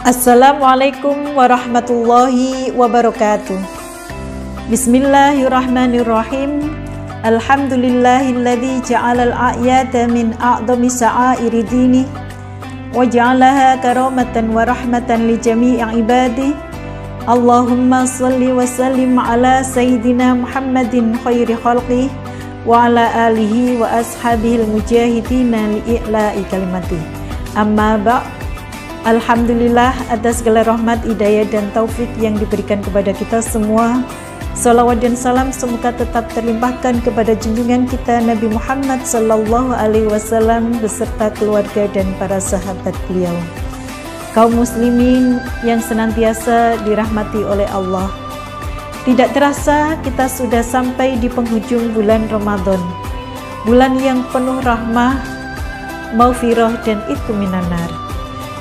Assalamualaikum warahmatullahi wabarakatuh. Bismillahirrahmanirrahim. Alhamdulillahilladzi ja'alal a'yada min a'dami sa'airi dini wa ja'alaha karamatan wa rahmatan li jami'i ibadi. Allahumma salli wa sallim ala sayyidina Muhammadin khairi khalqih wa ala alihi wa ashabihil mujahidina li'i'la'i kalimati. Amma ba'd. Alhamdulillah atas segala rahmat, hidayah dan taufik yang diberikan kepada kita semua. Salawat dan salam semoga tetap terlimpahkan kepada junjungan kita Nabi Muhammad sallallahu alaihi wasallam beserta keluarga dan para sahabat beliau. Kaum muslimin yang senantiasa dirahmati oleh Allah. Tidak terasa kita sudah sampai di penghujung bulan Ramadan. Bulan yang penuh rahmah, maghfirah dan itqu minan nar.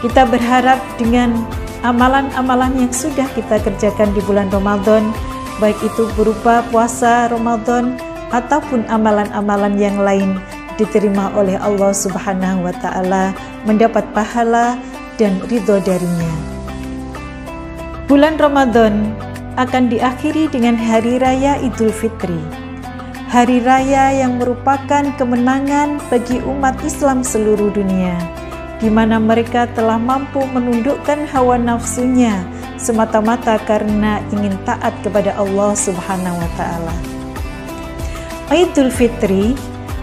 Kita berharap dengan amalan-amalan yang sudah kita kerjakan di bulan Ramadan, baik itu berupa puasa Ramadan ataupun amalan-amalan yang lain, diterima oleh Allah Subhanahu wa Ta'ala, mendapat pahala dan ridho darinya. Bulan Ramadan akan diakhiri dengan Hari Raya Idul Fitri, hari raya yang merupakan kemenangan bagi umat Islam seluruh dunia, di mana mereka telah mampu menundukkan hawa nafsunya semata-mata karena ingin taat kepada Allah Subhanahu wa Ta'ala. Idul Fitri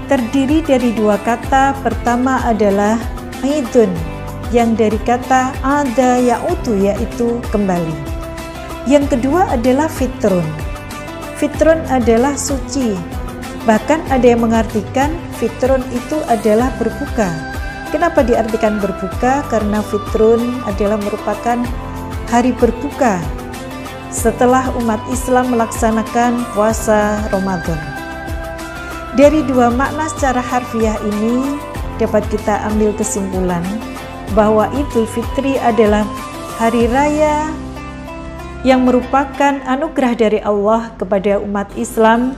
terdiri dari dua kata. Pertama adalah Idun, yang dari kata ada ya'udu, yaitu kembali. Yang kedua adalah Fitrun. Fitrun adalah suci. Bahkan ada yang mengartikan Fitrun itu adalah berbuka. Kenapa diartikan berbuka? Karena Fitrun adalah merupakan hari berbuka setelah umat Islam melaksanakan puasa Ramadan. Dari dua makna secara harfiah ini dapat kita ambil kesimpulan bahwa Idul Fitri adalah hari raya yang merupakan anugerah dari Allah kepada umat Islam,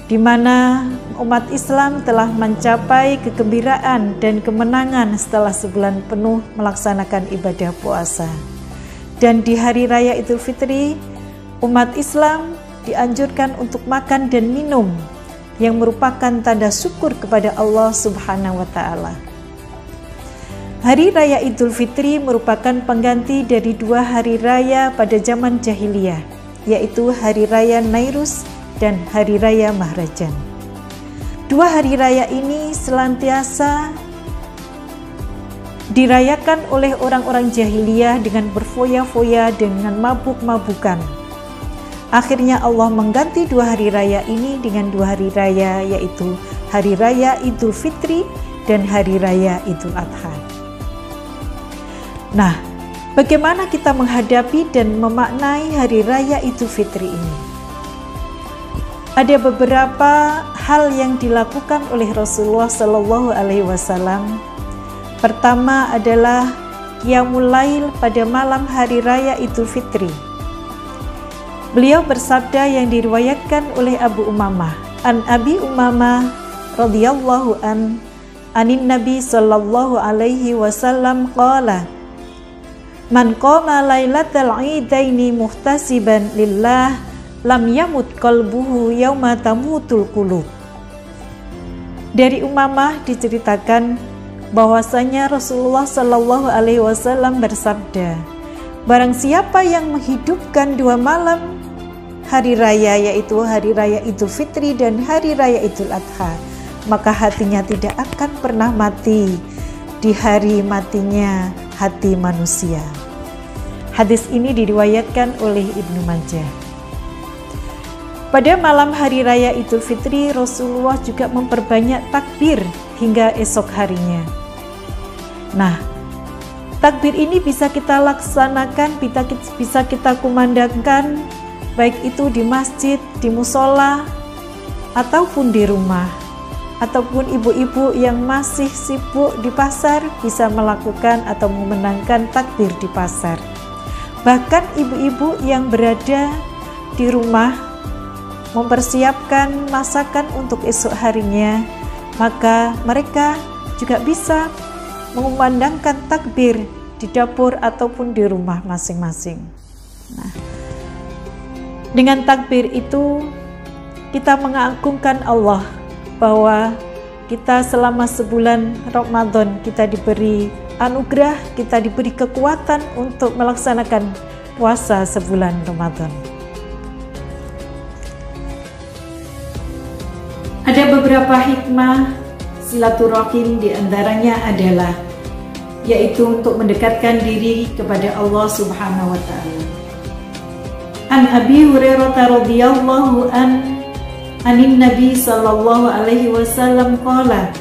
di mana umat Islam telah mencapai kegembiraan dan kemenangan setelah sebulan penuh melaksanakan ibadah puasa. Dan di hari raya Idul Fitri, umat Islam dianjurkan untuk makan dan minum yang merupakan tanda syukur kepada Allah Subhanahu wa Ta'ala. Hari raya Idul Fitri merupakan pengganti dari dua hari raya pada zaman jahiliyah, yaitu hari raya Nairus dan hari raya Mahrajan. Dua hari raya ini senantiasa dirayakan oleh orang-orang jahiliyah dengan berfoya-foya, dengan mabuk-mabukan. Akhirnya Allah mengganti dua hari raya ini dengan dua hari raya, yaitu hari raya Idul Fitri dan hari raya Idul Adha. Nah, bagaimana kita menghadapi dan memaknai hari raya Idul Fitri ini? Ada beberapa hal yang dilakukan oleh Rasulullah Shallallahu Alaihi Wasallam. Pertama adalah Qiyamul Lail pada malam hari raya Idul Fitri. Beliau bersabda yang diriwayatkan oleh Abu Umamah, an Abi Umamah radhiyallahu anin Nabi Shallallahu Alaihi Wasallam qala, man qama lailatal idaini muhtasiban lillah lam yamut qalbuhu yauma tamutul qulub. Dari Umamah diceritakan bahwasanya Rasulullah Shallallahu Alaihi Wasallam bersabda, barang siapa yang menghidupkan dua malam hari raya, yaitu hari raya Idul Fitri dan hari raya Idul Adha, maka hatinya tidak akan pernah mati di hari matinya hati manusia. Hadis ini diriwayatkan oleh Ibnu Majah. Pada malam hari raya Idul Fitri, Rasulullah juga memperbanyak takbir hingga esok harinya. Nah, takbir ini bisa kita laksanakan, bisa kita kumandangkan, baik itu di masjid, di musola, ataupun di rumah. Ataupun ibu-ibu yang masih sibuk di pasar bisa melakukan atau memenangkan takbir di pasar. Bahkan ibu-ibu yang berada di rumah mempersiapkan masakan untuk esok harinya, maka mereka juga bisa mengumandangkan takbir di dapur ataupun di rumah masing-masing. Nah, dengan takbir itu kita mengagungkan Allah bahwa kita selama sebulan Ramadan kita diberi anugerah, kita diberi kekuatan untuk melaksanakan puasa sebulan Ramadan. Ada beberapa hikmah silaturahim, di antaranya adalah yaitu untuk mendekatkan diri kepada Allah Subhanahu wa taala. An Abi Hurairah radhiyallahu anin Nabi sallallahu alaihi wasallam qala,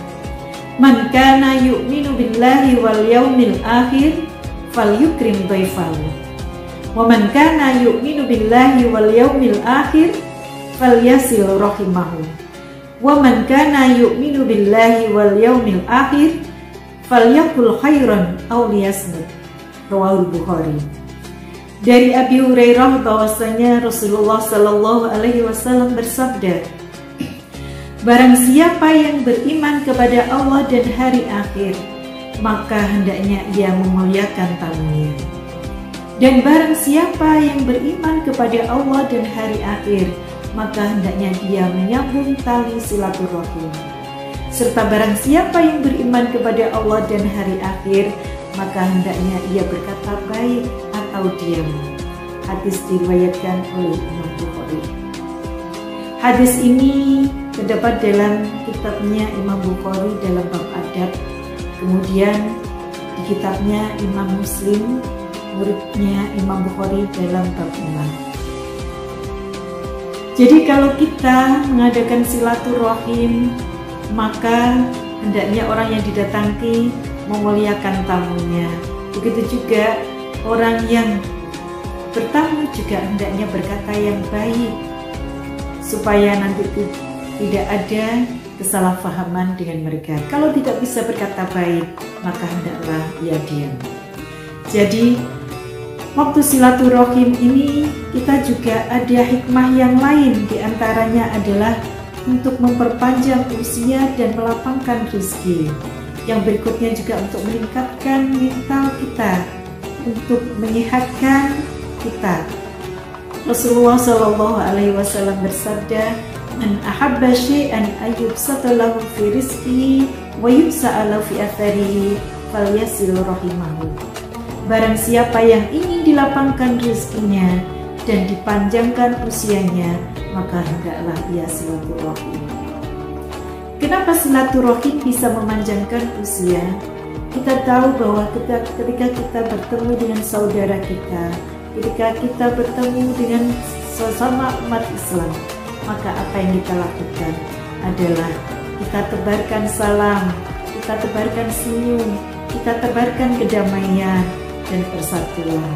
"Man kana yu'minu billahi wal yaumil akhir falyukrim dhaifahu. Wa man kana yu'minu billahi wal yaumil akhir falyasil rahimahu. Wa man kana yu'minu billahi wal yaumil akhir falyakul khairan aw liyasmut." Rawahul Bukhari. Dari Abi Hurairah bahwasanya Rasulullah sallallahu alaihi wasallam bersabda, "Barang siapa yang beriman kepada Allah dan hari akhir, maka hendaknya ia memuliakan tamunya. Dan barang siapa yang beriman kepada Allah dan hari akhir, maka hendaknya ia menyambung tali silaturahim. Serta barang siapa yang beriman kepada Allah dan hari akhir, maka hendaknya ia berkata baik atau diam." Hadis diriwayatkan oleh Imam Bukhari. Hadis ini terdapat dalam kitabnya Imam Bukhari dalam bab adab, kemudian di kitabnya Imam Muslim, muridnya Imam Bukhari, dalam bab iman. Jadi kalau kita mengadakan silaturahim, maka hendaknya orang yang didatangi memuliakan tamunya. Begitu juga orang yang bertamu juga hendaknya berkata yang baik, supaya nanti tidak ada kesalahpahaman dengan mereka. Kalau tidak bisa berkata baik, maka hendaklah ia diam. Jadi waktu silaturahim ini kita juga ada hikmah yang lain, diantaranya adalah untuk memperpanjang usia dan melapangkan rezeki. Yang berikutnya juga untuk meningkatkan mental kita, untuk menyehatkan kita. Rasulullah Shallallahu Alaihi Wasallam bersabda, "Man ahabba syai'an ayyubsata lahu fi rizqihi wa yubsa'ala fi atharihi falyasil rahimahu." Barang siapa yang ingin dilapangkan rezekinya dan dipanjangkan usianya, maka hendaklah ia silaturahim. Kenapa silaturahim bisa memanjangkan usia? Kita tahu bahwa ketika kita bertemu dengan saudara kita, ketika kita bertemu dengan sesama umat Islam, maka apa yang kita lakukan adalah kita tebarkan salam, kita tebarkan senyum, kita tebarkan kedamaian dan persatuan.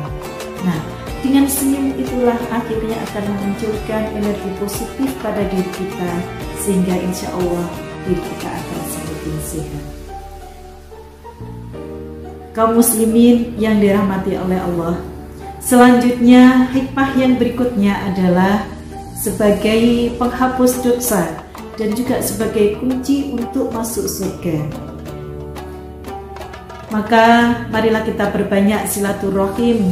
Nah, dengan senyum itulah akhirnya akan memunculkan energi positif pada diri kita, sehingga insya Allah diri kita akan semakin sehat. Kaum muslimin yang dirahmati oleh Allah, selanjutnya hikmah yang berikutnya adalah sebagai penghapus dosa dan juga sebagai kunci untuk masuk surga. Maka marilah kita perbanyak silaturahim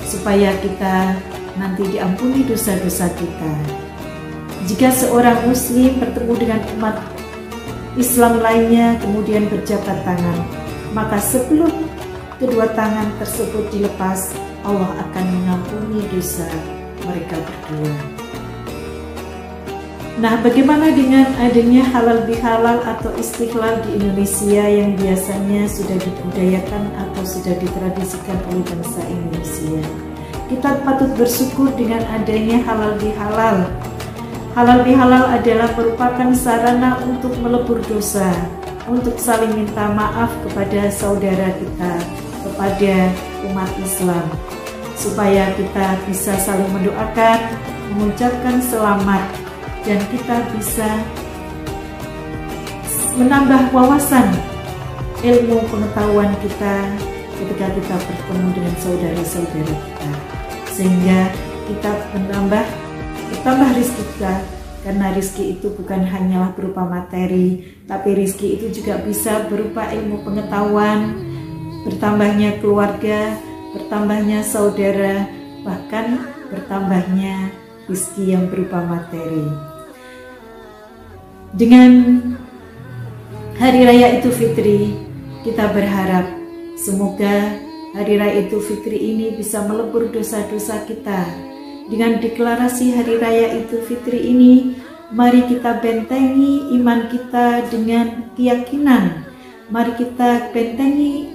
supaya kita nanti diampuni dosa-dosa kita. Jika seorang muslim bertemu dengan umat Islam lainnya kemudian berjabat tangan, maka sebelum kedua tangan tersebut dilepas, Allah akan mengampuni dosa mereka berdua. Nah, bagaimana dengan adanya halal bihalal atau istiqlal di Indonesia yang biasanya sudah dibudayakan atau sudah ditradisikan oleh bangsa Indonesia? Kita patut bersyukur dengan adanya halal bihalal. Halal bihalal adalah merupakan sarana untuk melebur dosa, untuk saling minta maaf kepada saudara kita, kepada umat Islam, supaya kita bisa saling mendoakan, mengucapkan selamat, dan kita bisa menambah wawasan ilmu pengetahuan kita ketika kita bertemu dengan saudara-saudara kita, sehingga kita bertambah rezeki kita, karena rezeki itu bukan hanyalah berupa materi, tapi rezeki itu juga bisa berupa ilmu pengetahuan, bertambahnya keluarga, bertambahnya saudara, bahkan bertambahnya rezeki yang berupa materi. Dengan Hari Raya Idul Fitri, kita berharap semoga Hari Raya Idul Fitri ini bisa melebur dosa-dosa kita. Dengan deklarasi Hari Raya Idul Fitri ini, mari kita bentengi iman kita dengan keyakinan. Mari kita bentengi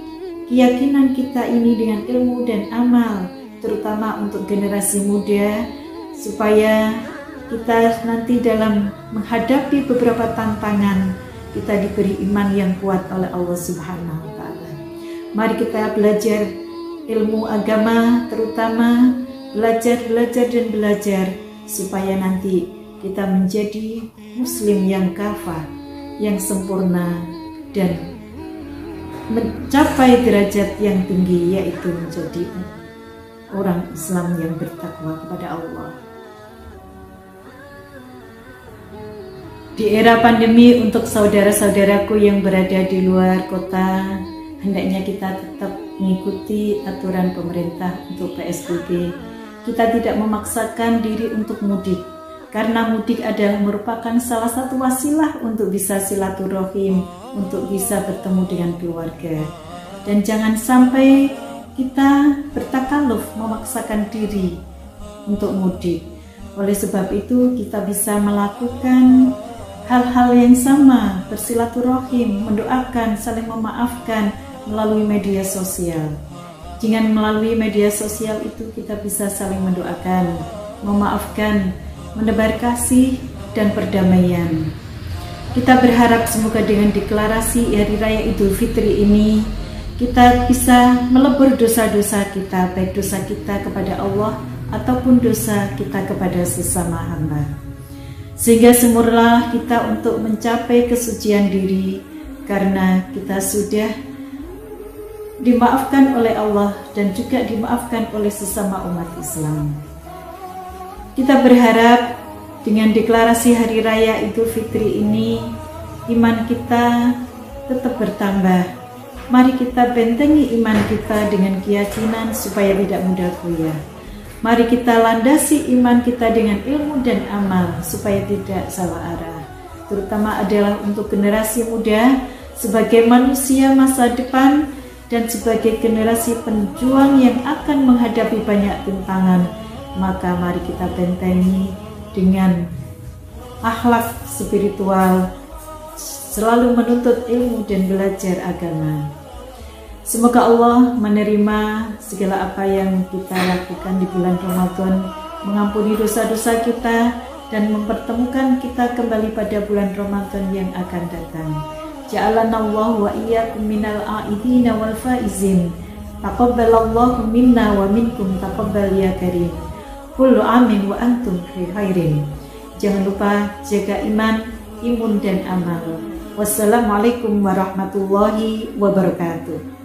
keyakinan kita ini dengan ilmu dan amal, terutama untuk generasi muda, supaya kita nanti dalam menghadapi beberapa tantangan, kita diberi iman yang kuat oleh Allah Subhanahu wa Ta'ala. Mari kita belajar ilmu agama, terutama belajar dan belajar, supaya nanti kita menjadi muslim yang kafah, yang sempurna, dan mencapai derajat yang tinggi, yaitu menjadi orang Islam yang bertakwa kepada Allah. Di era pandemi, untuk saudara-saudaraku yang berada di luar kota, hendaknya kita tetap mengikuti aturan pemerintah untuk PSBB. Kita tidak memaksakan diri untuk mudik, karena mudik adalah merupakan salah satu wasilah untuk bisa silaturahim, untuk bisa bertemu dengan keluarga. Dan jangan sampai kita bertakaluf memaksakan diri untuk mudik. Oleh sebab itu, kita bisa melakukan hal-hal yang sama, bersilaturahim, mendoakan, saling memaafkan melalui media sosial. Dengan melalui media sosial itu kita bisa saling mendoakan, memaafkan, menebar kasih dan perdamaian. Kita berharap semoga dengan deklarasi Hari Raya Idul Fitri ini, kita bisa melebur dosa-dosa kita, baik dosa kita kepada Allah ataupun dosa kita kepada sesama hamba. Sehingga semurlah kita untuk mencapai kesucian diri, karena kita sudah dimaafkan oleh Allah dan juga dimaafkan oleh sesama umat Islam. Kita berharap dengan deklarasi Hari Raya Idul Fitri ini, iman kita tetap bertambah. Mari kita bentengi iman kita dengan keyakinan supaya tidak mudah goyah. Mari kita landasi iman kita dengan ilmu dan amal supaya tidak salah arah. Terutama adalah untuk generasi muda sebagai manusia masa depan dan sebagai generasi penjuang yang akan menghadapi banyak tantangan. Maka mari kita bentengi dengan akhlak spiritual, selalu menuntut ilmu dan belajar agama. Semoga Allah menerima segala apa yang kita lakukan di bulan Ramadan, mengampuni dosa-dosa kita, dan mempertemukan kita kembali pada bulan Ramadan yang akan datang. Ja'alanallahu wa iyyakum minal a'idina wal faizin. Taqabbalallahu minna wa minkum taqabbal ya karim. Kullu amin wa antum khairin. Jangan lupa jaga iman, imun dan amal. Wassalamualaikum warahmatullahi wabarakatuh.